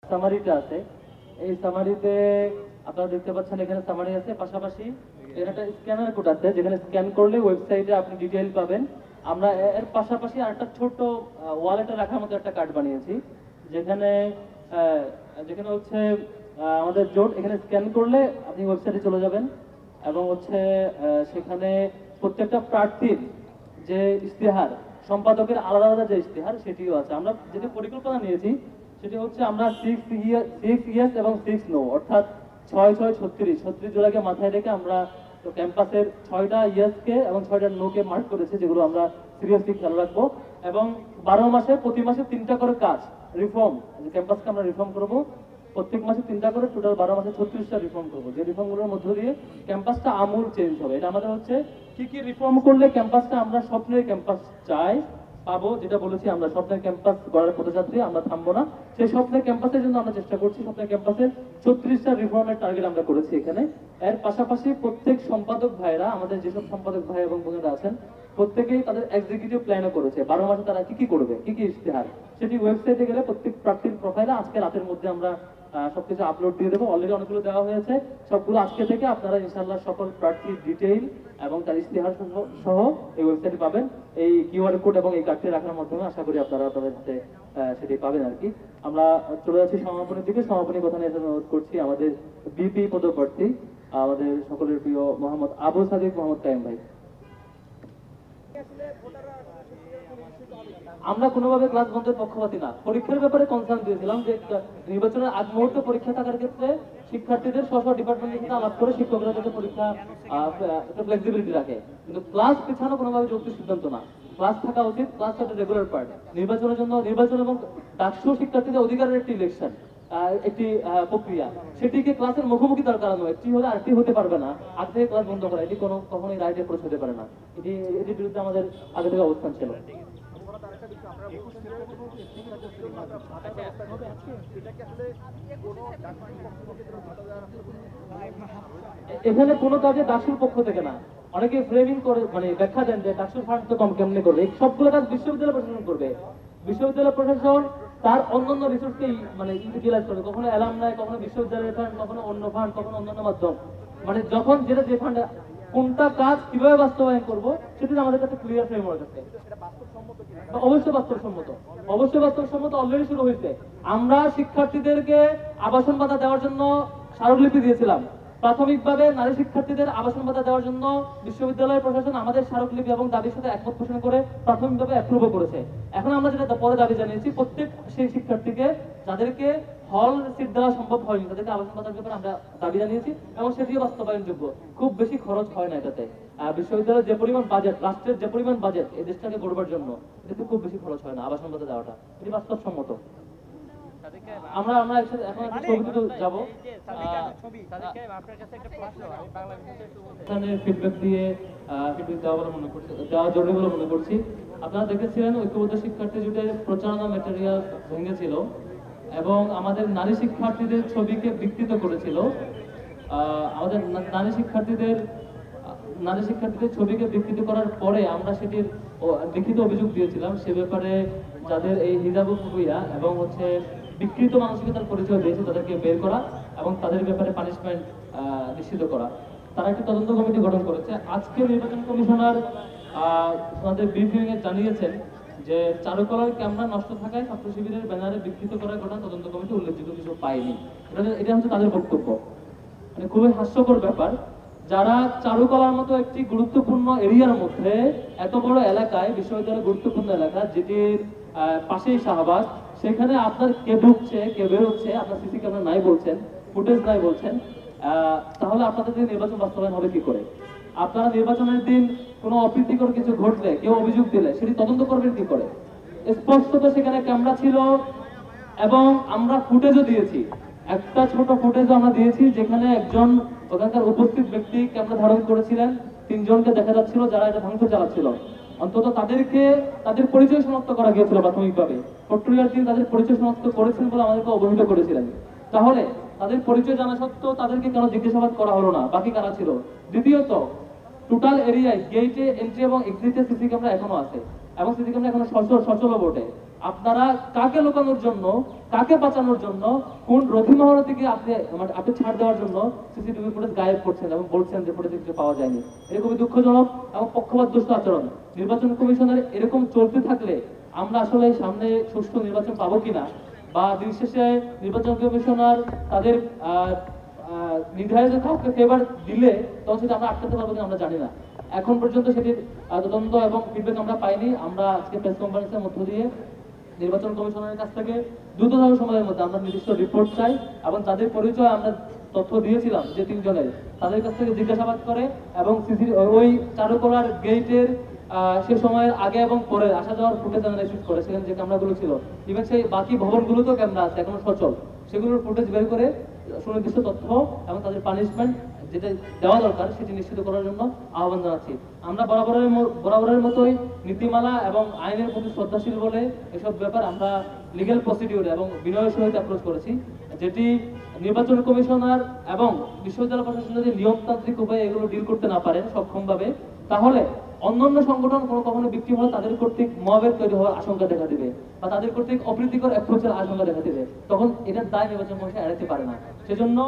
সামারিটা আছে। এই সামারিতে আপনারা দেখতে পাচ্ছেন এখানে সামারি আছে, পাশাপাশি এর একটা স্ক্যানার কোড আছে যেখানে স্ক্যান করলে ওয়েবসাইটে আপনি ডিটেইল পাবেন। আমরা এর পাশাপাশি আরেকটা ছোট ওয়ালেটে রাখার মতো একটা কার্ড বানিয়েছি, যেখানে আহ, যেখানে হচ্ছে আমাদের জোট এখানে স্ক্যান করলে আপনি ওয়েবসাইটে চলে যাবেন এবং হচ্ছে সেখানে প্রত্যেকটা প্রার্থীর যে ইশতেহার, সম্পাদকের আলাদা আলাদা যে ইশতেহার সেটিও আছে। আমরা যেটি পরিকল্পনা নিয়েছি সেটি হচ্ছে আমরা 6 ইয়েস এবং 6 নো, অর্থাৎ 6-6-36 জুলাইকে মাথায় রেখে আমরা তো ক্যাম্পাসের 6টা ইয়েসকে এবং 6টা নোকে মার্ক করেছি, যেগুলো আমরা সিরিয়াসলি খেয়াল রাখবো। এবং 12 মাসে প্রতি মাসে 3টা করে কাজ রিফর্ম, ক্যাম্পাসকে আমরা রিফর্ম করবো প্রত্যেক মাসে 3টা করে, টোটাল 12 মাসে 36টা রিফর্ম করবো, যে রিফর্মগুলোর মধ্য দিয়ে ক্যাম্পাসটা আমূল চেঞ্জ হবে। এটা আমাদের হচ্ছে কি কি রিফর্ম করলে ক্যাম্পাসটা আমরা স্বপ্নের ক্যাম্পাস চাই পাবো, যেটা বলেছি আমরা স্বপ্নের ক্যাম্পাস গড়ার পথযাত্রী, আমরা থামবো না। সেই স্বপ্নের ক্যাম্পাসের জন্য আমরা চেষ্টা করছি। স্বপ্নের ক্যাম্পাসের 36টা রিফর্মের টার্গেট আমরা করেছি এখানে। এর পাশাপাশি প্রত্যেক সম্পাদক ভাইরা, আমাদের যেসব সম্পাদক ভাই এবং বোনেরা আছেন, প্রত্যেকেই তাদের এক্সিকিউটিভ প্ল্যানও করেছে 12 মাসে তারা কি কি করবে, কি কি ইশতেহার, সেটি ওয়েবসাইটে গেলে প্রত্যেক প্রার্থীর প্রোফাইলে আজকে রাতের মধ্যে আমরা সবকিছু আপলোড দিয়ে দেবো। অলরেডি অনেকগুলো দেওয়া হয়েছে, সবগুলো আজকে থেকে আপনারা ইনশাআল্লাহ সকল প্রার্থীর ডিটেইল এবং তার ইশতেহার সহ এই ওয়েবসাইটে পাবেন। এই কিউআর কোড এবং এই কার্ডটি রাখার মাধ্যমে আশা করি আপনারা আপনাদের হাতে সেটি পাবেন আর কি। আমরা চলে যাচ্ছি সমাপনের দিকে। সমাপনী কথা নিয়ে অনুরোধ করছি আমাদের বিপি পদপ্রার্থী, আমাদের সকলের প্রিয় মোহাম্মদ আবু সাদিক মোহাম্মদ কায়েম ভাই। আমরা কোনোভাবে ক্লাস বন্ধের পক্ষপাতী না। পরীক্ষার ব্যাপারে কনসার্ন দিয়েছিলাম যে নির্বাচনের আগ মুহূর্তে পরীক্ষা থাকার ক্ষেত্রে শিক্ষার্থীদের স্ব ডিপার্টমেন্টের সাথে আলাপ করে শিক্ষকরা যাতে পরীক্ষা ফ্লেক্সিবিলিটি রাখে, কিন্তু ক্লাস পেছানো কোনোভাবে যৌক্তিক সিদ্ধান্ত না। ক্লাস থাকা উচিত, ক্লাস একটা রেগুলার পার্ট। নির্বাচনের জন্য নির্বাচন এবং ডাকসু শিক্ষার্থীদের অধিকারের একটি ইলেকশন, একটি প্রক্রিয়া, সেটিকে ক্লাসের মুখোমুখি দরকার নয়। একটি হলে আরেকটি হতে পারবে না, আগে থেকে ক্লাস বন্ধ করা এটি কখনোই রাইটের প্রশ্ন হতে পারে না। এটির বিরুদ্ধে আমাদের আগে থেকে অবস্থান ছিল। এখানে কোনো কাজে ডাকসুর পক্ষ থেকে না, অনেকে ফ্রেমিং করে মানে ব্যাখ্যা দেন যে ডাকসুর ফান্ড তো কম কেমনে করবে। সবগুলো কাজ বিশ্ববিদ্যালয় প্রশাসন করবে। বিশ্ববিদ্যালয় প্রশাসন তার অন্যান্য রিসোর্সকে মানে ইউটিলাইজ করবে, কখনো অ্যালামনাই, কখনো বিশ্ববিদ্যালয়ের ফান্ড, কখনো অন্য ফান্ড, কখনো অন্যান্য মাধ্যম, মানে যখন যেটা যে ফান্ড কোনটা কাজ কিভাবে বাস্তবায়ন করবো সেটা আমাদের কাছে ক্লিয়ার ফ্রেমওয়ার্ক আছে। অবশ্যই বাস্তবসম্মত, অবশ্যই বাস্তবসম্মত অলরেডি শুরু হয়েছে। আমরা শিক্ষার্থীদেরকে আবাসন ভাতা দেওয়ার জন্য স্মারকলিপি দিয়েছিলাম। প্রাথমিকভাবে নারী শিক্ষার্থীদের আবাসন ভাতা দেওয়ার জন্য বিশ্ববিদ্যালয় প্রশাসন আমাদের স্মারকলিপি এবং দাবির সাথে একমত পোষণ করে প্রাথমিকভাবে অ্যাপ্রুভও করেছে। এখন আমরা যেটা পরে দাবি জানিয়েছি, প্রত্যেক সেই শিক্ষার্থীকে যাদেরকে হল সিট দেওয়া সম্ভব হয়নি তাদেরকে আবাসন ভাতার ব্যাপারে আমরা দাবি জানিয়েছি এবং সেটিও বাস্তবায়নযোগ্য। খুব বেশি খরচ হয় না এটাতে। বিশ্ববিদ্যালয়ের যে পরিমাণ বাজেট, রাষ্ট্রের যে পরিমাণ বাজেট এই দেশটাকে গড়বার জন্য, এতে খুব বেশি খরচ হয় না আবাসন ভাতা দেওয়াটা। এটি বাস্তবসম্মত। আমরা একসাথে এখন ছবিতে যাব। ফিডব্যাক দিয়ে ফিডব্যাক দেওয়া বলে মনে করছি, দেওয়া জরুরি বলে মনে করছি। আপনারা দেখেছিলেন ঐক্যবদ্ধ শিক্ষার্থী জোটের প্রচারণা ম্যাটেরিয়াল ভেঙেছিল এবং আমাদের নারী শিক্ষার্থীদের ছবিকে বিকৃত করেছিল। আমাদের নারী শিক্ষার্থীদের ছবিকে বিকৃত করার পরে আমরা সেটির লিখিত অভিযোগ দিয়েছিলাম। সে ব্যাপারে যাদের এই হিজাবুফোবিয়া এবং হচ্ছে বিকৃত মানসিকতার পরিচয় দিয়েছে তাদেরকে বের করা এবং তাদের ব্যাপারে পানিশমেন্ট নিশ্চিত করা। তারা একটি তদন্ত কমিটি গঠন করেছে। আজকে নির্বাচন কমিশনার আমাদের ব্রিফিং এ জানিয়েছেন যে চারুকলার ক্যামেরা নষ্ট থাকায় ছাত্র শিবিরের ব্যানারে বিকৃত করার ঘটনা তদন্ত কমিটি উল্লেখযোগ্য কিছু পায়নি। এটা হচ্ছে তাদের বক্তব্য। মানে খুবই হাস্যকর ব্যাপার। যারা চারুকলার মতো একটি গুরুত্বপূর্ণ এরিয়ার মধ্যে, এত বড় এলাকায়, বিশ্ববিদ্যালয়ের গুরুত্বপূর্ণ এলাকা যেটির পাশেই শাহবাগ, সেখানে আপনার কে ঢুকছে কে বেরোচ্ছে, আপনার সিসি ক্যামেরা নাই বলছেন, ফুটেজ নাই বলছেন, তাহলে আপনাদের দিন নির্বাচন বাস্তবায়ন হবে কি করে? আপনারা নির্বাচনের দিন কোনো অপ্রীতিকর কিছু ঘটলে, কেউ অভিযোগ দিলে সেটি তদন্ত করবেন কি করে? স্পষ্টত সেখানে ক্যামেরা ছিল এবং আমরা ফুটেজও দিয়েছি। একটা ছোট ফুটেজও আমরা দিয়েছি যেখানে একজন ওখানকার উপস্থিত ব্যক্তি ক্যামেরা ধারণ করেছিলেন, 3 জনকে দেখা যাচ্ছিল যারা এটা ভাঙচুর চালাচ্ছিল। অন্তত তাদের পরিচয় শনাক্ত করা গিয়েছিল প্রাথমিকভাবে। পট্টরিয়ার দিন তাদের পরিচয় শনাক্ত করেছেন বলে আমাদেরকে অবহিত করেছিলেন। তাহলে তাদের পরিচয় জানা সত্ত্বেও তাদেরকে কেন জিজ্ঞাসাবাদ করা হলো না? বাকি কারা ছিল? দ্বিতীয়ত, টোটাল এরিয়ায় গেটে এন্ট্রি এবং এক্সিটে সিসি ক্যামেরা এখনো আছে এবং সিসি ক্যামেরা এখনো সচল বটে। আপনারা কাকে লুকানোর জন্য, কাকে বাঁচানোর জন্য, কোন রথি মহড়া থেকে আপনি ছাড় দেওয়ার জন্য সিসিটিভি ফুটেজ গায়েব করছেন এবং বলছেন যে ফুটেজ কিছু পাওয়া যায়নি। এটা খুবই দুঃখজনক এবং পক্ষপাত দুষ্ট আচরণ। নির্বাচন কমিশনের এরকম চলতে থাকলে আমরা আসলে সামনে সুষ্ঠু নির্বাচন পাবো কিনা, বা দিন শেষে নির্বাচন কমিশনার তাদের নির্ধারিত কাউকে ফেভার দিলে তখন সেটা আমরা আটকাতে পারবো কিনা আমরা জানি না। এখন পর্যন্ত সেটির তদন্ত এবং ফিডব্যাক আমরা পাইনি। আমরা আজকে প্রেস কনফারেন্সের মধ্য দিয়ে নির্বাচন কমিশনের কাছ থেকে দ্রুততম সময়ের মধ্যে আমরা নির্দিষ্ট রিপোর্ট চাই এবং তাদের পরিচয় আমরা তথ্য দিয়েছিলাম যে 3 জনের, তাদের কাছ থেকে জিজ্ঞাসাবাদ করে এবং ওই চারুকলার গেটের সে সময়ের আগে এবং পরে আসা যাওয়ার ফুটেজ অ্যানালাইসিস করে সেখানে যে ক্যামেরাগুলো ছিল, ইভেন সেই বাকি ভবনগুলোতেও ক্যামেরা আছে এখনো সচল, সেগুলোর ফুটেজ বের করে সুনির্দিষ্ট তথ্য এবং তাদের পানিশমেন্ট যেটা দেওয়া দরকার সেটি নিশ্চিত করার জন্য আহ্বান জানাচ্ছি। আমরা বরাবরের মতোই নীতিমালা এবং আইনের প্রতি শ্রদ্ধাশীল বলে এসব ব্যাপার আমরা লিগ্যাল প্রসিডিউর এবং বিনয়ের সহিত অ্যাপ্রোচ করেছি, যেটি নির্বাচন কমিশনার এবং বিশ্ববিদ্যালয় প্রশাসন যদি নিয়মতান্ত্রিক উপায়ে এগুলো ডিল করতে না পারেন সক্ষমভাবে, তাহলে অন্যান্য সংগঠন কখনো বিক্রি হলে তাদের কর্তৃক মবের তৈরি হওয়ার আশঙ্কা দেখা দিবে বা তাদের কর্তৃক অপ্রীতিকর অ্যাপ্রোচের আশঙ্কা দেখা দিবে, তখন এটার দায় নির্বাচন কমিশন এড়াতে পারে না। সেজন্য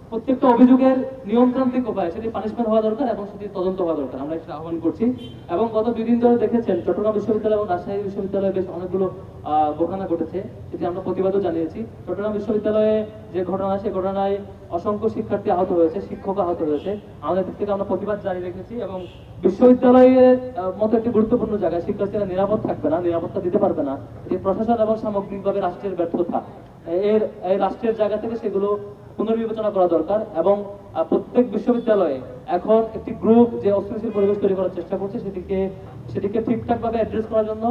প্রত্যেকটা অভিযোগের নিয়মতান্ত্রিক উপায় সেটি পানিশমেন্ট হওয়া দরকার এবং সেটি তদন্ত হওয়া দরকার, আমরা এটা আহ্বান করছি। এবং গত 2 দিন ধরে দেখেছেন চট্টগ্রাম বিশ্ববিদ্যালয় এবং রাজশাহী বিশ্ববিদ্যালয়ে বেশ অনেকগুলো ঘটনা ঘটেছে, সেটি আমরা প্রতিবাদও জানিয়েছি। চট্টগ্রাম বিশ্ববিদ্যালয়ে যে ঘটনা, সেই ঘটনায় অসংখ্য শিক্ষার্থী আহত হয়েছে, শিক্ষক আহত হয়েছে। আমাদের দিক থেকে আমরা প্রতিবাদ জারি রেখেছি এবং বিশ্ববিদ্যালয়ের মতো একটি গুরুত্বপূর্ণ জায়গায় শিক্ষার্থীরা নিরাপদ থাকবে না, নিরাপত্তা দিতে পারবে না, এটি প্রশাসন এবং সামগ্রিকভাবে রাষ্ট্রের ব্যর্থতা। এই রাষ্ট্রের জায়গা থেকে সেগুলো পুনর্বিবেচনা করা দরকার এবং প্রত্যেক বিশ্ববিদ্যালয়ে এখন একটি গ্রুপ যে অস্থিতিশীল পরিবেশ তৈরি করার চেষ্টা করছে সেটিকে ঠিকঠাক ভাবে অ্যাড্রেস করার জন্য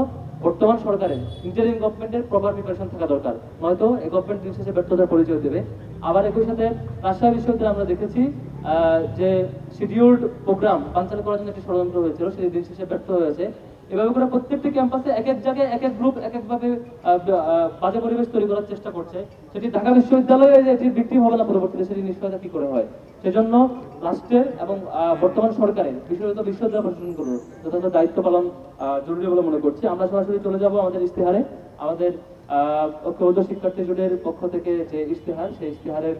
বর্তমান সরকারের ইন্টারিম গভর্নমেন্টের প্রপার প্রিপারেশন থাকা দরকার, নয়তো এই গভর্নমেন্ট দিন শেষে ব্যর্থতার পরিচয় দেবে। আবার একই সাথে রাজশাহী বিশ্ববিদ্যালয়ে আমরা দেখেছি যে শিডিউলড প্রোগ্রাম বানচাল করার জন্য একটি ষড়যন্ত্র হয়েছিল, সেটি দিন শেষে ব্যর্থ হয়েছে। এভাবে করে প্রত্যেকটি ক্যাম্পাসে এক এক জায়গায় এক এক গ্রুপ এক একভাবে বাজে পরিবেশ তৈরি করার চেষ্টা করছে, সেটি ঢাকা বিশ্ববিদ্যালয়ে এটির বিক্রি হবে না পরবর্তীতে সেটি নিশ্চয়তা কি করে হয়। সেজন্য রাষ্ট্রের এবং বর্তমান সরকারের বিশেষত বিশ্ববিদ্যালয় প্রশাসনগুলোর যথাযথ দায়িত্ব পালন জরুরি বলে মনে করছি। আমরা সরাসরি চলে যাব আমাদের ইশতেহারে। আমাদের ঐক্যবদ্ধ শিক্ষার্থী জোটের পক্ষ থেকে যে ইশতেহার, সেই ইশতেহারের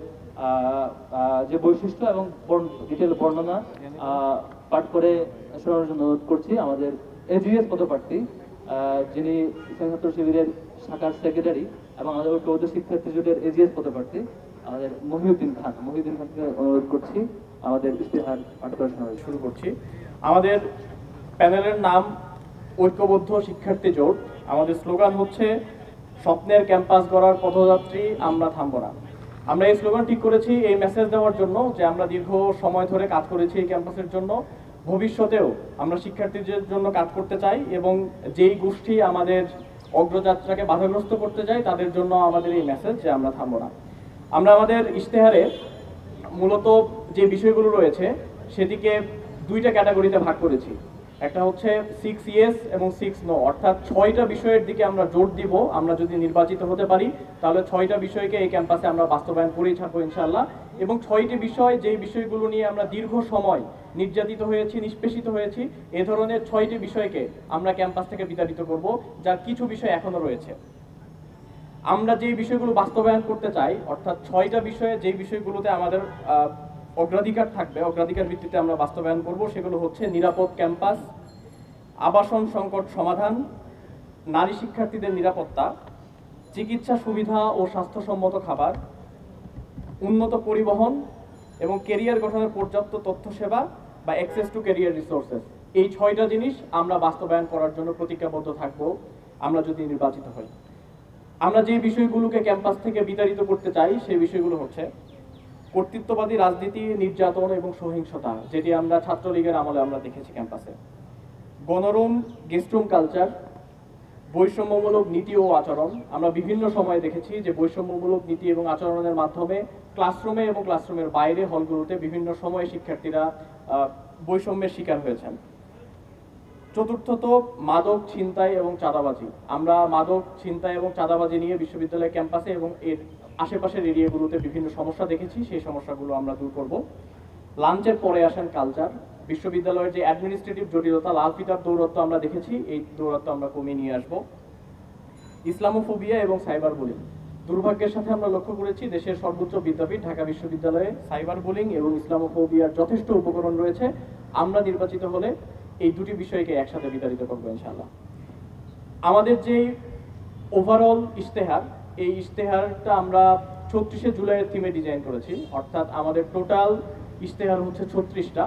যে বৈশিষ্ট্য এবং ডিটেল বর্ণনা পাঠ করে শোনানোর জন্য অনুরোধ করছি আমাদের এজিএস পদপ্রার্থী, যিনি ইসলামী ছাত্র শিবিরের শাখার সেক্রেটারি এবং আমাদের ঐক্যবদ্ধ শিক্ষার্থী জোটের এজিএস পদপ্রার্থী আমাদের মহিউদ্দিন খানকে অনুরোধ করছি আমাদের ইশতেহার পাঠ করে শোনাতে। শুরু করছি। আমাদের প্যানেলের নাম ঐক্যবদ্ধ শিক্ষার্থী জোট। আমাদের স্লোগান হচ্ছে স্বপ্নের ক্যাম্পাস গড়ার পথযাত্রী, আমরা থামব না। আমরা এই স্লোগান ঠিক করেছি এই মেসেজ দেওয়ার জন্য যে আমরা দীর্ঘ সময় ধরে কাজ করেছি এই ক্যাম্পাসের জন্য, ভবিষ্যতেও আমরা শিক্ষার্থীদের জন্য কাজ করতে চাই এবং যেই গোষ্ঠী আমাদের অগ্রযাত্রাকে বাধাগ্রস্ত করতে চায় তাদের জন্য আমাদের এই মেসেজ যে আমরা থামব না। আমরা আমাদের ইশতেহারে মূলত যে বিষয়গুলো রয়েছে সেটিকে 2টা ক্যাটাগরিতে ভাগ করেছি। একটা হচ্ছে 6 ইয়েস এবং 6 নো, অর্থাৎ 6টা বিষয়ের দিকে আমরা জোর দিব। আমরা যদি নির্বাচিত হতে পারি তাহলে 6টা বিষয়কে এই ক্যাম্পাসে আমরা বাস্তবায়ন করেই ছাড়বো ইনশাআল্লাহ। এবং 6টি বিষয়, যেই বিষয়গুলো নিয়ে আমরা দীর্ঘ সময় নির্যাতিত হয়েছি, নিষ্পেষিত হয়েছি, এ ধরনের 6টি বিষয়কে আমরা ক্যাম্পাস থেকে বিতাড়িত করব, যার কিছু বিষয় এখনো রয়েছে। আমরা যেই বিষয়গুলো বাস্তবায়ন করতে চাই, অর্থাৎ 6টা বিষয়ে যেই বিষয়গুলোতে আমাদের অগ্রাধিকার থাকবে, অগ্রাধিকার ভিত্তিতে আমরা বাস্তবায়ন করব, সেগুলো হচ্ছে নিরাপদ ক্যাম্পাস, আবাসন সংকট সমাধান, নারী শিক্ষার্থীদের নিরাপত্তা, চিকিৎসা সুবিধা ও স্বাস্থ্যসম্মত খাবার, উন্নত পরিবহন এবং ক্যারিয়ার গঠনের পর্যাপ্ত তথ্য সেবা বা অ্যাক্সেস টু ক্যারিয়ার রিসোর্সেস। এই 6টা জিনিস আমরা বাস্তবায়ন করার জন্য প্রতিজ্ঞাবদ্ধ থাকব আমরা যদি নির্বাচিত হই। আমরা যে বিষয়গুলোকে ক্যাম্পাস থেকে বিতাড়িত করতে চাই সেই বিষয়গুলো হচ্ছে কর্তৃত্ববাদী রাজনীতি, নির্যাতন এবং সহিংসতা, যেটি আমরা ছাত্রলীগের আমলে আমরা দেখেছি ক্যাম্পাসে, গণরুম গেস্টরুম কালচার, বৈষম্যমূলক নীতি ও আচরণ। আমরা বিভিন্ন সময়ে দেখেছি যে বৈষম্যমূলক নীতি এবং আচরণের মাধ্যমে ক্লাসরুমে এবং ক্লাসরুমের বাইরে হলগুলোতে বিভিন্ন সময়ে শিক্ষার্থীরা বৈষম্যের শিকার হয়েছেন। চতুর্থত মাদক ছিনতাই এবং চাঁদাবাজি। আমরা মাদক ছিনতাই এবং চাঁদাবাজি নিয়ে বিশ্ববিদ্যালয় ক্যাম্পাসে এবং এর আশেপাশের এরিয়াগুলোতে বিভিন্ন সমস্যা দেখেছি, সেই সমস্যাগুলো আমরা দূর করব। লাঞ্চের পরে আসেন কালচার। বিশ্ববিদ্যালয়ের যে অ্যাডমিনিস্ট্রেটিভ জটিলতা, লাল ফিতার দৌরত্ব আমরা দেখেছি, এই দৌরত্ব আমরা কমিয়ে নিয়ে আসব। ইসলামোফোবিয়া এবং সাইবার বুলিং। দুর্ভাগ্যের সাথে আমরা লক্ষ্য করেছি দেশের সর্বোচ্চ বিদ্যাপীঠ ঢাকা বিশ্ববিদ্যালয়ে সাইবার বুলিং এবং ইসলামোফোবিয়ার যথেষ্ট উপকরণ রয়েছে। আমরা নির্বাচিত হলে এই দুটি বিষয়কে একসাথে বিতাড়িত করবো ইনশাআল্লাহ। আমাদের যে ওভারঅল ইশতেহার, এই ইশতেহারটা আমরা ৩৬শে জুলাইয়ের থিমে ডিজাইন করেছি, অর্থাৎ আমাদের টোটাল ইশতেহার হচ্ছে ৩৬টা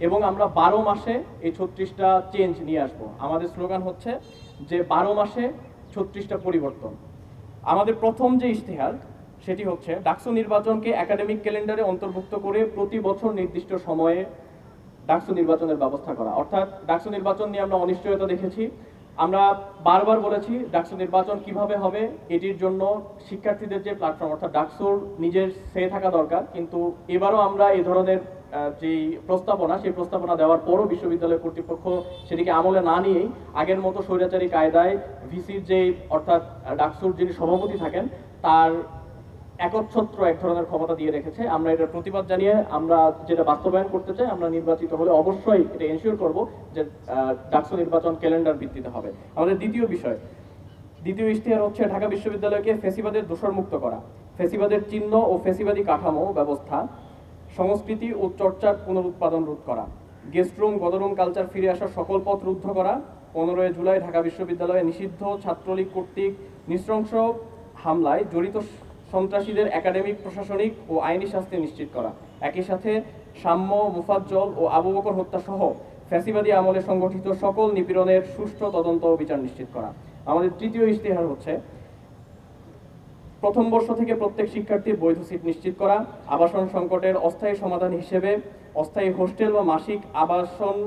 এবং আমরা ১২ মাসে এই ৩৬টা চেঞ্জ নিয়ে আসবো। আমাদের স্লোগান হচ্ছে যে ১২ মাসে ৩৬টা পরিবর্তন। আমাদের প্রথম যে ইশতেহার সেটি হচ্ছে ডাকসু নির্বাচনকে একাডেমিক ক্যালেন্ডারে অন্তর্ভুক্ত করে প্রতি বছর নির্দিষ্ট সময়ে ডাকসু নির্বাচনের ব্যবস্থা করা। অর্থাৎ ডাকসু নির্বাচন নিয়ে আমরা অনিশ্চয়তা দেখেছি। আমরা বারবার বলেছি ডাকসু নির্বাচন কিভাবে হবে, এটির জন্য শিক্ষার্থীদের যে প্ল্যাটফর্ম অর্থাৎ ডাকসুর নিজের সে থাকা দরকার। কিন্তু এবারও আমরা এই ধরনের যেই প্রস্তাবনা, সেই প্রস্তাবনা দেওয়ার পরও বিশ্ববিদ্যালয় কর্তৃপক্ষ সেটিকে আমলে না নিয়েই আগের মতো স্বৈরাচারী কায়দায় ভিসির যে অর্থাৎ ডাকসুর যিনি সভাপতি থাকেন তার একচ্ছত্র এক ধরনের ক্ষমতা দিয়ে রেখেছে। আমরা এটার প্রতিবাদ জানিয়ে আমরা যেটা বাস্তবায়ন করতে চাই, আমরা নির্বাচিত হলে অবশ্যই এটা এনশিওর করব যে ডাকসু নির্বাচন ক্যালেন্ডার ভিত্তিতে হবে। আমাদের দ্বিতীয় ইশতেহার হচ্ছে ঢাকা বিশ্ববিদ্যালয়কে ফ্যাসিবাদের দোষরমুক্ত করা, ফ্যাসিবাদের চিহ্ন ও ফ্যাসিবাদী কাঠামো ব্যবস্থা, সংস্কৃতি ও চর্চার পুনরুৎপাদন রোধ করা, গেস্ট রুম গদরুম কালচার ফিরে আসার সকল পথ রুদ্ধ করা, 15 জুলাই ঢাকা বিশ্ববিদ্যালয়ে নিষিদ্ধ ছাত্রলীগ কর্তৃক নৃশংস হামলায় জড়িত সন্ত্রাসীদের একাডেমিক, প্রশাসনিক ও আইনি শাস্তি নিশ্চিত করা, একই সাথে সাম্য, মুফাজ্জল ও আবু বকর হত্যা সহ ফ্যাসিবাদী আমলে সংগঠিত সকল নিপীড়নের সুষ্ঠু তদন্ত ও বিচার নিশ্চিত করা। আমাদের তৃতীয় ইশতেহার হচ্ছে প্রথম বর্ষ থেকে প্রত্যেক শিক্ষার্থীর বৈধ সিট নিশ্চিত করা, আবাসন সংকটের অস্থায়ী সমাধান হিসেবে অস্থায়ী হোস্টেল বা মাসিক আবাসন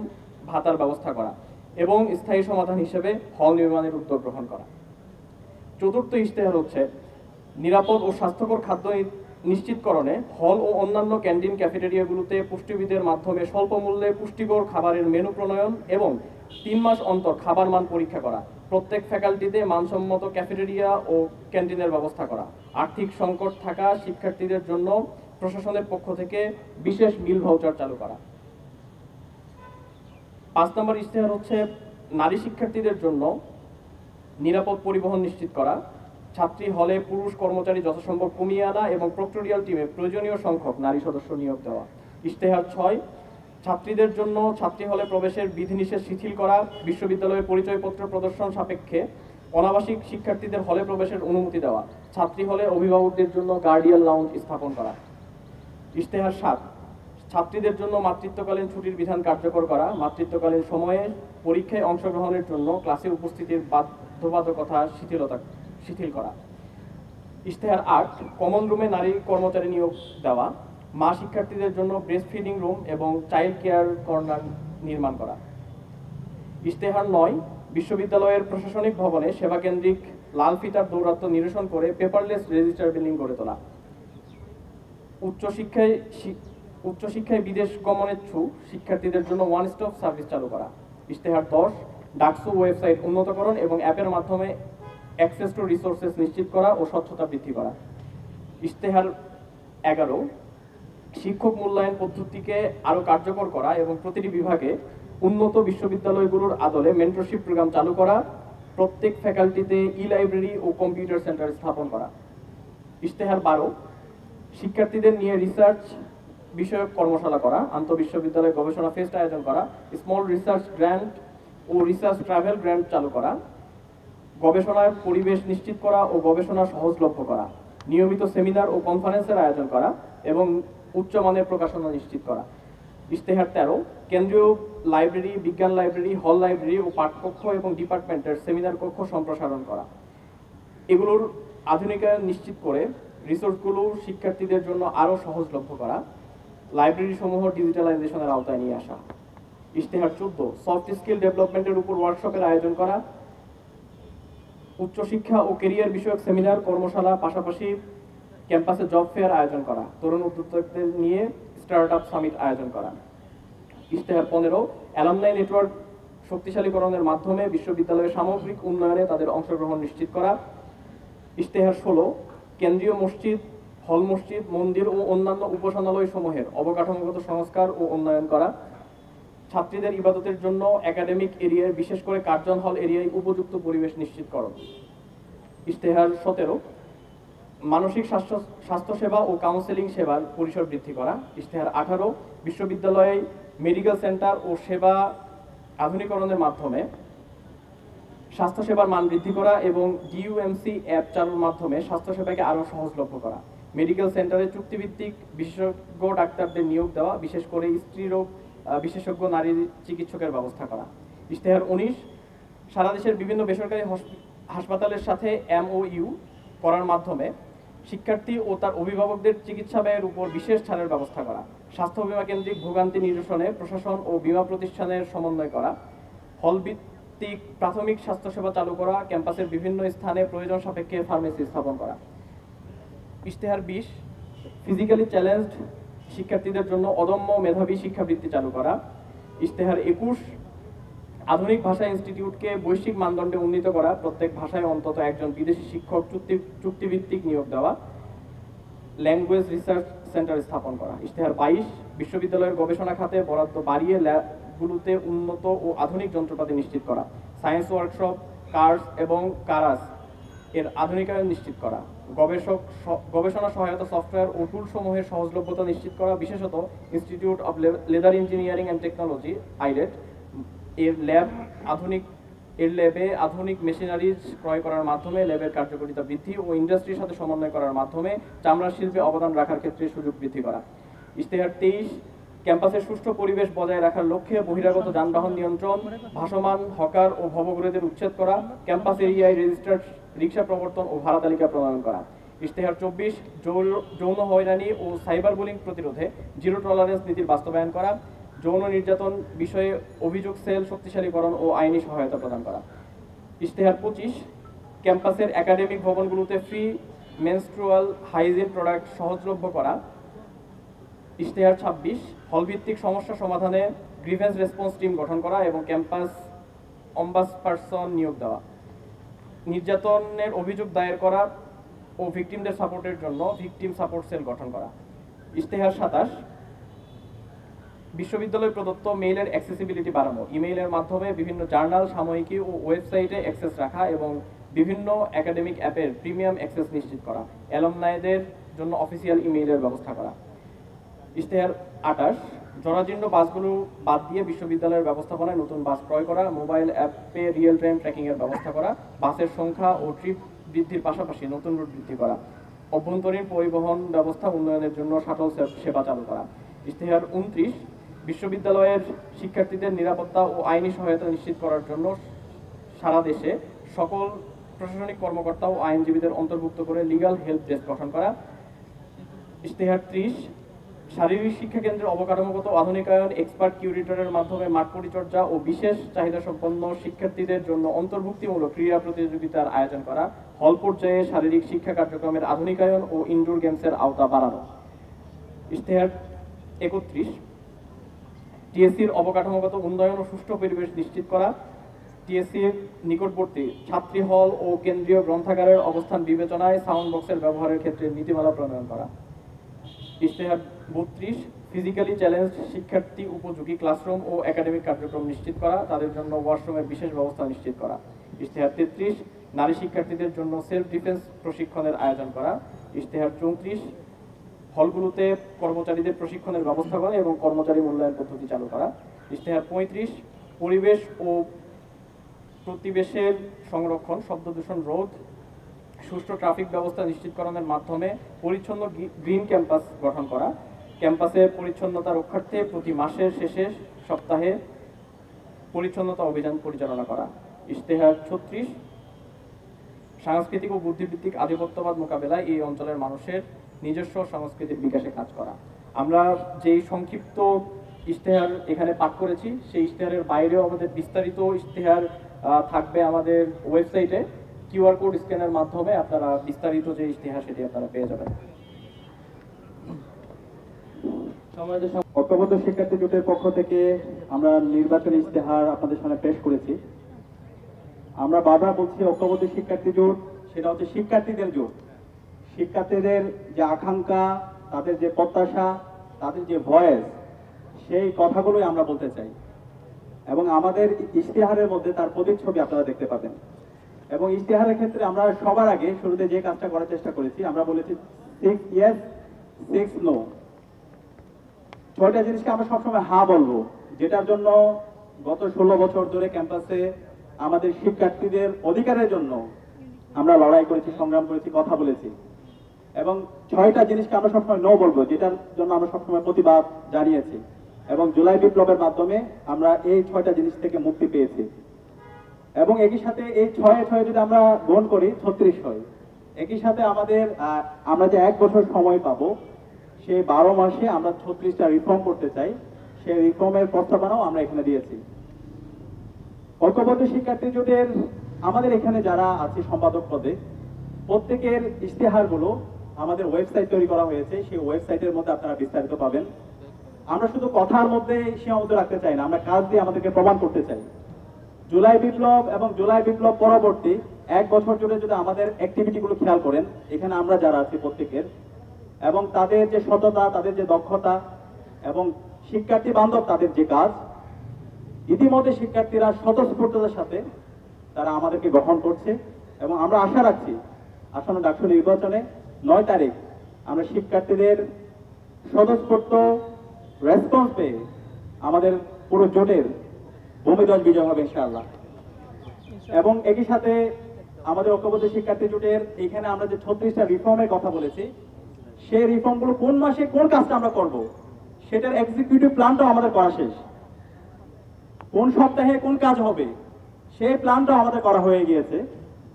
ভাতার ব্যবস্থা করা এবং স্থায়ী সমাধান হিসেবে হল নির্মাণের উদ্যোগ গ্রহণ করা। চতুর্থ ইশতেহার হচ্ছে নিরাপদ ও স্বাস্থ্যকর খাদ্য নিশ্চিতকরণে হল ও অন্যান্য ক্যান্টিন ক্যাফেটেরিয়াগুলোতে পুষ্টিবিদের মাধ্যমে স্বল্প মূল্যে পুষ্টিকর খাবারের মেনু প্রণয়ন এবং 3 মাস অন্তর খাবার মান পরীক্ষা করা, প্রত্যেক ফ্যাকাল্টিতে মানসম্মত ক্যাফেটেরিয়া ও ক্যান্টিনের ব্যবস্থা করা, আর্থিক সংকট থাকা শিক্ষার্থীদের জন্য প্রশাসনের পক্ষ থেকে বিশেষ মিল ভাউচার চালু করা। 5 নম্বর ইশতেহার হচ্ছে নারী শিক্ষার্থীদের জন্য নিরাপদ পরিবহন নিশ্চিত করা, ছাত্রী হলে পুরুষ কর্মচারী যথাসম্ভব কমিয়ে আনা এবং প্রক্টোরিয়াল টিমে প্রয়োজনীয় সংখ্যক নারী সদস্য নিয়োগ দেওয়া। ইশতেহার 6 ছাত্রীদের জন্য ছাত্রী হলে প্রবেশের বিধিনিষেধ শিথিল করা, বিশ্ববিদ্যালয়ের পরিচয়পত্র প্রদর্শন সাপেক্ষে অনাবাসিক শিক্ষার্থীদের হলে প্রবেশের অনুমতি দেওয়া, ছাত্রী হলে অভিভাবকদের জন্য গার্ডিয়ান লাউঞ্জ স্থাপন করা। ইশতেহার 7 ছাত্রীদের জন্য মাতৃত্বকালীন ছুটির বিধান কার্যকর করা, মাতৃত্বকালীন সময়ে পরীক্ষায় অংশগ্রহণের জন্য ক্লাসে উপস্থিতির বাধ্যবাধকতা শিথিল করা। ইশতেহার 8 কমন রুমে নারী কর্মচারী নিয়োগ দেওয়া, মা শিক্ষার্থীদের জন্য ব্রেস্ট ফিডিং রুম এবং চাইল্ড কেয়ার কর্নার নির্মাণ করা। ইশতেহার 9 বিশ্ববিদ্যালয়ের প্রশাসনিক ভবনে সেবাকেন্দ্রিক লাল ফিতার দৌরাত্ম্য নিরসন করে পেপারলেস রেজিস্টার বিল্ডিং গড়ে তোলা। উচ্চশিক্ষায় বিদেশ গমনেচ্ছু শিক্ষার্থীদের জন্য ওয়ান স্টপ সার্ভিস চালু করা। ইশতেহার 10 ডাকসু ওয়েবসাইট উন্নতকরণ এবং অ্যাপের মাধ্যমে অ্যাক্সেস টু রিসোর্সেস নিশ্চিত করা ও স্বচ্ছতা বৃদ্ধি করা। ইশতেহার 11 শিক্ষক মূল্যায়ন পদ্ধতিকে আরও কার্যকর করা এবং প্রতিটি বিভাগে উন্নত বিশ্ববিদ্যালয়গুলোর আদলে মেন্টরশিপ প্রোগ্রাম চালু করা, প্রত্যেক ফ্যাকাল্টিতে ই-লাইব্রেরি ও কম্পিউটার সেন্টার স্থাপন করা। ইশতেহার 12 শিক্ষার্থীদের নিয়ে রিসার্চ বিষয়ক কর্মশালা করা, আন্তঃবিশ্ববিদ্যালয় গবেষণা ফেস্ট আয়োজন করা, স্মল রিসার্চ গ্র্যান্ট ও রিসার্চ ট্রাভেল গ্র্যান্ট চালু করা, গবেষণার পরিবেশ নিশ্চিত করা ও গবেষণা সহজলভ্য করা, নিয়মিত সেমিনার ও কনফারেন্সের আয়োজন করা এবং উচ্চমানের প্রকাশনা নিশ্চিত করা। ইশতেহার 13 কেন্দ্রীয় লাইব্রেরি, বিজ্ঞান লাইব্রেরি, হল লাইব্রেরি ও পাঠকক্ষ এবং ডিপার্টমেন্টের সেমিনার কক্ষ সম্প্রসারণ করা, এগুলোর আধুনিকায়ন নিশ্চিত করে রিসোর্সগুলো শিক্ষার্থীদের জন্য আরও সহজলভ্য করা, লাইব্রেরি সমূহ ডিজিটালাইজেশনের আওতায় নিয়ে আসা। ইশতেহার 14 সফট স্কিল ডেভেলপমেন্টের উপর ওয়ার্কশপের আয়োজন করা, উচ্চশিক্ষা ও ক্যারিয়ার বিষয়ক সেমিনার, কর্মশালা, পাশাপাশি ক্যাম্পাসে জব ফেয়ার আয়োজন করা, তরুণ উদ্যোক্তাদের নিয়ে স্টার্ট আপ সামিট আয়োজন করা। ইশতেহার 15 অ্যালামনাই নেটওয়ার্ক শক্তিশালীকরণের মাধ্যমে বিশ্ববিদ্যালয়ের সামগ্রিক উন্নয়নে তাদের অংশগ্রহণ নিশ্চিত করা। ইশতেহার 16 কেন্দ্রীয় মসজিদ, হল মসজিদ, মন্দির ও অন্যান্য উপাসনালয় সমূহের অবকাঠামোগত সংস্কার ও উন্নয়ন করা, ছাত্রীদের ইবাদতের জন্য একাডেমিক এরিয়ায় বিশেষ করে কার্জন হল এরিয়ায় উপযুক্ত পরিবেশ নিশ্চিতকরণ। ইশতেহার 17, মানসিক স্বাস্থ্যসেবা ও কাউন্সেলিং সেবার পরিসর বৃদ্ধি করা। ইশতেহার 18, বিশ্ববিদ্যালয়ে মেডিকেল সেন্টার ও সেবা আধুনিকরণের মাধ্যমে স্বাস্থ্যসেবার মান বৃদ্ধি করা এবং ডিইউএমসি অ্যাপ চালুর মাধ্যমে স্বাস্থ্যসেবাকে আরও সহজলভ্য করা। মেডিকেল সেন্টারে চুক্তিভিত্তিক বিশেষজ্ঞ ডাক্তারদের নিয়োগ দেওয়া, বিশেষ করে স্ত্রীরোগ বিশেষজ্ঞ নারী চিকিৎসকের ব্যবস্থা করা। ইশতেহার 19, সারা দেশের বিভিন্ন বেসরকারি হাসপাতালের সাথে MOU করার মাধ্যমে শিক্ষার্থী ও তার অভিভাবকদের চিকিৎসা ব্যয়ের উপর বিশেষ ছাড়ের ব্যবস্থা করা। স্বাস্থ্য বীমা কেন্দ্রিক ভোগান্তি নিরসনে প্রশাসন ও বীমা প্রতিষ্ঠানের সমন্বয় করা। হলভিত্তিক প্রাথমিক স্বাস্থ্যসেবা চালু করা। ক্যাম্পাসের বিভিন্ন স্থানে প্রয়োজন সাপেক্ষে ফার্মেসি স্থাপন করা। ইশতেহার 20, ফিজিক্যালি চ্যালেঞ্জড শিক্ষার্থীদের জন্য অদম্য মেধাবী শিক্ষাবৃত্তি চালু করা। ইশতেহার 21, আধুনিক ভাষা ইনস্টিটিউটকে বৈশ্বিক মানদণ্ডে উন্নীত করা, প্রত্যেক ভাষায় অন্তত একজন বিদেশি শিক্ষক চুক্তিভিত্তিক নিয়োগ দেওয়া, ল্যাঙ্গুয়েজ রিসার্চ সেন্টার স্থাপন করা। ইশতেহার 22, বিশ্ববিদ্যালয়ের গবেষণা খাতে বরাদ্দ বাড়িয়ে ল্যাবগুলোতে উন্নত ও আধুনিক যন্ত্রপাতি নিশ্চিত করা, সায়েন্স ওয়ার্কশপ, কার্স এবং কারাস এর আধুনিকায়ন নিশ্চিত করা, গবেষণা সহায়তা সফটওয়্যার ও টুলসমূহের সহজলভ্যতা নিশ্চিত করা, বিশেষত institute of leather engineering and technology eyelet এর ল্যাবে আধুনিক মেশিনারিজ ক্রয় করার মাধ্যমে ল্যাবের কার্যকারিতা বৃদ্ধি ও ইন্ডাস্ট্রির সাথে সমন্বয় করার মাধ্যমে চামড়া শিল্পে অবদান রাখার ক্ষেত্রে সুযোগ বৃদ্ধি করা। ইশতেহার 23, ক্যাম্পাসের সুষ্ঠু পরিবেশ বজায় রাখার লক্ষ্যে বহিরাগত যানবাহন নিয়ন্ত্রণ, ভাসমান হকার ও ভবঘুরেদের উচ্ছেদ করা, ক্যাম্পাস এরিয়ায় রেজিস্টার্ড রিক্সা প্রবর্তন ও ভাড়া তালিকা প্রণয়ন করা। ইশতেহার 24, যৌন হয়রানি ও সাইবার বুলিং প্রতিরোধে জিরো টলারেন্স নীতির বাস্তবায়ন করা, যৌন নির্যাতন বিষয়ে অভিযোগ সেল শক্তিশালীকরণ ও আইনি সহায়তা প্রদান করা। ইশতেহার 25, ক্যাম্পাসের একাডেমিক ভবনগুলোতে ফ্রি মেনস্ট্রুয়াল হাইজিন প্রোডাক্ট সহজলভ্য করা। ইশতেহার 26, হলভিত্তিক সমস্যা সমাধানে গ্রিভেন্স রেসপন্স টিম গঠন করা এবং ক্যাম্পাস অম্বাসপারসন নিয়োগ দেওয়া, নির্যাতনের অভিযোগ দায়ের করা ও ভিকটিমদের সাপোর্টের জন্য ভিকটিম সাপোর্ট সেল গঠন করা। ইশতেহার 27, বিশ্ববিদ্যালয় প্রদত্ত মেইলের অ্যাক্সেসিবিলিটি বাড়ানো, ইমেইলের মাধ্যমে বিভিন্ন জার্নাল, সাময়িকী ও ওয়েবসাইটে অ্যাক্সেস রাখা এবং বিভিন্ন একাডেমিক অ্যাপের প্রিমিয়াম অ্যাক্সেস নিশ্চিত করা, অ্যালুমনাইদের জন্য অফিসিয়াল ইমেইলের ব্যবস্থা করা। ইশতেহার 28, জরাজীর্ণ বাসগুলো বাদ দিয়ে বিশ্ববিদ্যালয়ের ব্যবস্থাপনায় নতুন বাস ক্রয় করা, মোবাইল অ্যাপে রিয়েল টাইম ট্র্যাকিংয়ের ব্যবস্থা করা, বাসের সংখ্যা ও ট্রিপ বৃদ্ধির পাশাপাশি নতুন রুট বৃদ্ধি করা, অভ্যন্তরীণ পরিবহন ব্যবস্থা উন্নয়নের জন্য শাটল সেবা চালু করা। ইশতেহার 29, বিশ্ববিদ্যালয়ের শিক্ষার্থীদের নিরাপত্তা ও আইনি সহায়তা নিশ্চিত করার জন্য সারা দেশে সকল প্রশাসনিক কর্মকর্তা ও আইনজীবীদের অন্তর্ভুক্ত করে লিগ্যাল হেল্প ডেস্ক গঠন করা। ইশতেহার 30, শারীরিক শিক্ষা কেন্দ্রের অবকাঠামোগত আধুনিকায়ন, এক্সপার্ট কিউরেটরের মাধ্যমে মাঠ পরিচর্যা ও বিশেষ চাহিদা সম্পন্ন শিক্ষার্থীদের জন্য অন্তর্ভুক্তিমূলক ক্রীড়া প্রতিযোগিতার আয়োজন করা, হল পর্যায়ে শারীরিক শিক্ষা কার্যক্রমের আধুনিকায়ন ও ইনডোর গেমসের আওতা বাড়ানো। ইশতেহার 31, টিএসসির অবকাঠামোগত উন্নয়ন ও সুষ্ঠু পরিবেশ নিশ্চিত করা, টিএসসির নিকটবর্তী ছাত্রী হল ও কেন্দ্রীয় গ্রন্থাগারের অবস্থান বিবেচনায় সাউন্ড বক্সের ব্যবহারের ক্ষেত্রে নীতিমালা প্রণয়ন করা। ইশতেহার 32, ফিজিক্যালি চ্যালেঞ্জড শিক্ষার্থী উপযোগী ক্লাসরুম ও একাডেমিক কার্যক্রম নিশ্চিত করা, তাদের জন্য ওয়াশরুমের বিশেষ ব্যবস্থা নিশ্চিত করা। ইশতেহার 33, নারী শিক্ষার্থীদের জন্য সেলফ ডিফেন্স প্রশিক্ষণের আয়োজন করা। ইশতেহার 34, হলগুলোতে কর্মচারীদের প্রশিক্ষণের ব্যবস্থা করা এবং কর্মচারী মূল্যায়ন পদ্ধতি চালু করা। ইশতেহার 35, পরিবেশ ও প্রতিবেশের সংরক্ষণ, শব্দ দূষণ রোধ, সুষ্ঠু ট্রাফিক ব্যবস্থা নিশ্চিতকরণের মাধ্যমে পরিচ্ছন্ন গ্রিন ক্যাম্পাস গঠন করা, ক্যাম্পাসের পরিচ্ছন্নতা রক্ষার্থে প্রতি মাসের শেষে সপ্তাহে পরিচ্ছন্নতা অভিযান পরিচালনা করা। ইশতেহার 36, সাংস্কৃতিক ও বুদ্ধিভিত্তিক আধিপত্যবাদ মোকাবেলায় এই অঞ্চলের মানুষের নিজস্ব সংস্কৃতির বিকাশে কাজ করা। আমরা যেই সংক্ষিপ্ত ইশতেহার এখানে পাঠ করেছি, সেই ইশতেহারের বাইরেও আমাদের বিস্তারিত ইশতেহার থাকবে আমাদের ওয়েবসাইটে। কিউআর কোড স্ক্যানের মাধ্যমে আপনারা বিস্তারিত যে ইশতেহার সেটি আপনারা পেয়ে যাবেন। ঐক্যবদ্ধ শিক্ষার্থী জোটের পক্ষ থেকে আমরা নির্বাচনী ইশতেহার আপনাদের সামনে পেশ করেছি। আমরা বারবার বলছি ঐক্যবদ্ধ শিক্ষার্থী জোট সেটা হচ্ছে শিক্ষার্থীদের জোট। শিক্ষার্থীদের যে আকাঙ্ক্ষা, তাদের যে প্রত্যাশা, তাদের যে ভয়েস, সেই কথাগুলোই আমরা বলতে চাই এবং আমাদের ইশতেহারের মধ্যে তার প্রতিচ্ছবি আপনারা দেখতে পাবেন। এবং ইশতেহারের ক্ষেত্রে আমরা সবার আগে শুরুতে যে কাজটা করার চেষ্টা করেছি, আমরা বলেছি 6 ইয়েস 6 নো। 6টা জিনিসকে আমরা সবসময় হ্যাঁ বলবো, যেটার জন্য গত 16 বছর ধরে ক্যাম্পাসে আমাদের শিক্ষার্থীদের অধিকারের জন্য আমরা লড়াই করেছি, সংগ্রাম করেছি, কথা বলেছি। এবং 6টা জিনিসকে আমরা সবসময় নো বলবো, যেটার জন্য আমরা সবসময় প্রতিবাদ জানিয়েছি। এবং জুলাই বিপ্লবের মাধ্যমে আমরা এই 6টা জিনিস থেকে মুক্তি পেয়েছি। এবং একই সাথে এই 6 যদি আমরা গ্রহণ করি 36 হয়। একই সাথে আমাদের আমরা যে 1 বছর সময় পাবো, সেই 12 মাসে আমরা 36টা রিফর্ম করতে চাই। সেই রিফর্মের প্রস্তাবনাও আমরা এখানে দিয়েছি। ঐক্যবদ্ধ শিক্ষার্থী জোটের আমাদের এখানে যারা আছে সম্পাদক পদে, প্রত্যেকের ইশতেহারগুলো আমাদের ওয়েবসাইট তৈরি করা হয়েছে। সেই ওয়েবসাইটের মধ্যে আপনারা বিস্তারিত পাবেন। আমরা শুধু কথার মধ্যে সীমাবদ্ধ রাখতে চাই না, আমরা কাজ দিয়ে আমাদেরকে প্রমাণ করতে চাই। জুলাই বিপ্লব এবং জুলাই বিপ্লব পরবর্তী 1 বছর জুড়ে যদি আমাদের অ্যাক্টিভিটিগুলো খেয়াল করেন, এখানে আমরা যারা আছি প্রত্যেকের, এবং তাদের যে সততা, তাদের যে দক্ষতা এবং শিক্ষার্থী বান্ধব তাদের যে কাজ, ইতিমধ্যে শিক্ষার্থীরা স্বতঃস্ফূর্ততার সাথে তারা আমাদেরকে গ্রহণ করছে। এবং আমরা আশা রাখছি আসন্ন ডাকসু নির্বাচনে 9 তারিখ আমরা শিক্ষার্থীদের স্বতঃস্ফূর্ত রেসপন্স পেয়ে আমাদের পুরো জোটের ভূমিধ্বজ বিজয় হবে ইনশাআল্লাহ। এবং একই সাথে আমাদের ঐক্যবদ্ধ শিক্ষার্থী জোটের এখানে আমরা যে 36টা রিফর্মের কথা বলেছি, সেই রিফর্মগুলো কোন মাসে কোন কাজটা আমরা করব, সেটার এক্সিকিউটিভ প্ল্যানটাও আমাদের করা শেষ। কোন সপ্তাহে কোন কাজ হবে সেই প্ল্যানটাও আমাদের করা হয়ে গিয়েছে।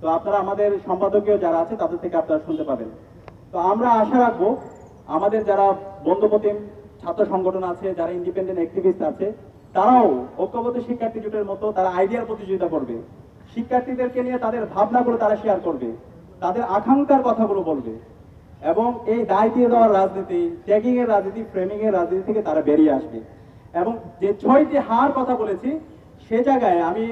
তো আপনারা আমাদের সম্পাদকীয় যারা আছে তাদের থেকে আপনারা শুনতে পাবেন। তো আমরা আশা রাখবো আমাদের যারা বন্ধুপ্রতিম ছাত্র সংগঠন আছে, যারা ইন্ডিপেন্ডেন্ট অ্যাক্টিভিস্ট আছে, তারাও ঐক্যবদ্ধ শিক্ষার্থী জোটের মতো তারা আইডিয়ার প্রতিযোগিতা করবে। শিক্ষার্থীদেরকে নিয়ে তাদের ভাবনাগুলো তারা শেয়ার করবে, তাদের আকাঙ্ক্ষার কথাগুলো বলবে। এবং এই দায় দিয়ে দেওয়ার রাজনীতি, ট্যাগিং এর রাজনীতি, ফ্রেমিং এর রাজনীতি থেকে তারা বেরিয়ে আসবে। এবং যে 6টি হার কথা বলেছি, সে জায়গায় আমি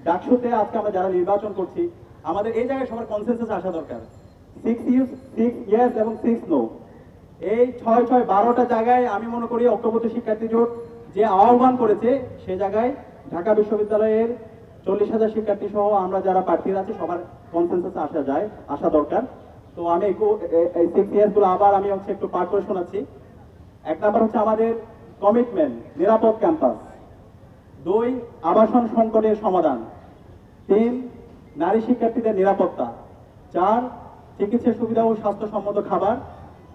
ডাকসুতে আজকে আমরা যারা নির্বাচন করছি, আমাদের এই জায়গায় সবার কনসেনসাস আসা দরকার। 6 ইয়েস এবং 6 নো, এই 6-6-12টা জায়গায় আমি মনে করি ঐক্যবদ্ধ শিক্ষার্থী জোট যে আহ্বান করেছে, সে জায়গায় ঢাকা বিশ্ববিদ্যালয়ের 40,000 শিক্ষার্থী সহ আমরা যারা প্রার্থীরা আছি সবার কনসেনসাস আসা দরকার। তো আমি এই 6 ইয়ার্স গুলো আবার আমি একটু পাঠ করে শোনাচ্ছি। 1 নাম্বার হচ্ছে আমাদের কমিটমেন্ট, নিরাপদ ক্যাম্পাস। 2, আবাসন সংকটের সমাধান। 3, নারী শিক্ষার্থীদের নিরাপত্তা। 4, চিকিৎসা সুবিধা ও স্বাস্থ্যসম্মত খাবার।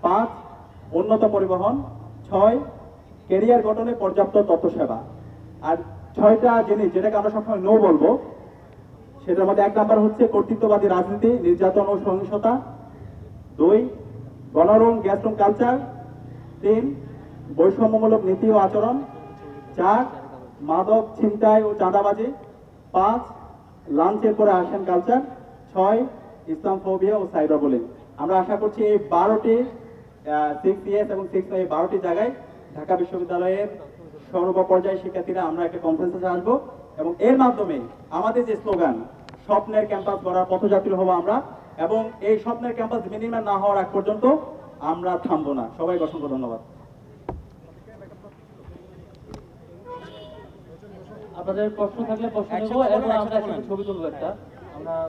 5, উন্নত পরিবহন। 6, ক্যারিয়ার গঠনে পর্যাপ্ত তথ্য সেবা। আর 6টা জিনিস যেটাকে আমরা সবসময় নো বলবো, সেটার মধ্যে 1 নাম্বার হচ্ছে কর্তৃত্ববাদী রাজনীতি, নির্যাতন ও সহিংসতা। 2, গণরুম গ্যাসরুম কালচার। 3, বৈষম্যমূলক নীতি ও আচরণ। 4, মাদক ছিনতাই ও চাঁদাবাজি। 5, লাঞ্চের পরে আসেন কালচার। 6, ইসলামফোবিয়া ও সাইবার বুলিং। আমরা আশা করছি এই 12টি 6 ইয়েস এবং 6 নো, এই 12টি জায়গায় ঢাকা বিশ্ববিদ্যালয়ের সর্বপর্যায়ের শিক্ষার্থীরা আমরা একটা কনফারেন্সে আসবো। এবং এর মাধ্যমে আমাদের যে স্লোগান, স্বপ্নের ক্যাম্পাস গড়ার পথযাত্রী হবো আমরা। এবং এই স্বপ্নের ক্যাম্পাস মিনিমাম না হওয়ার আগ পর্যন্ত আমরা থামবো না। সবাইকে অসংখ্য ধন্যবাদ। আপনাদের প্রশ্ন থাকলে প্রশ্ন নেবো, এরপর আমরা একসাথে ছবি তুলবো একটা। আমরা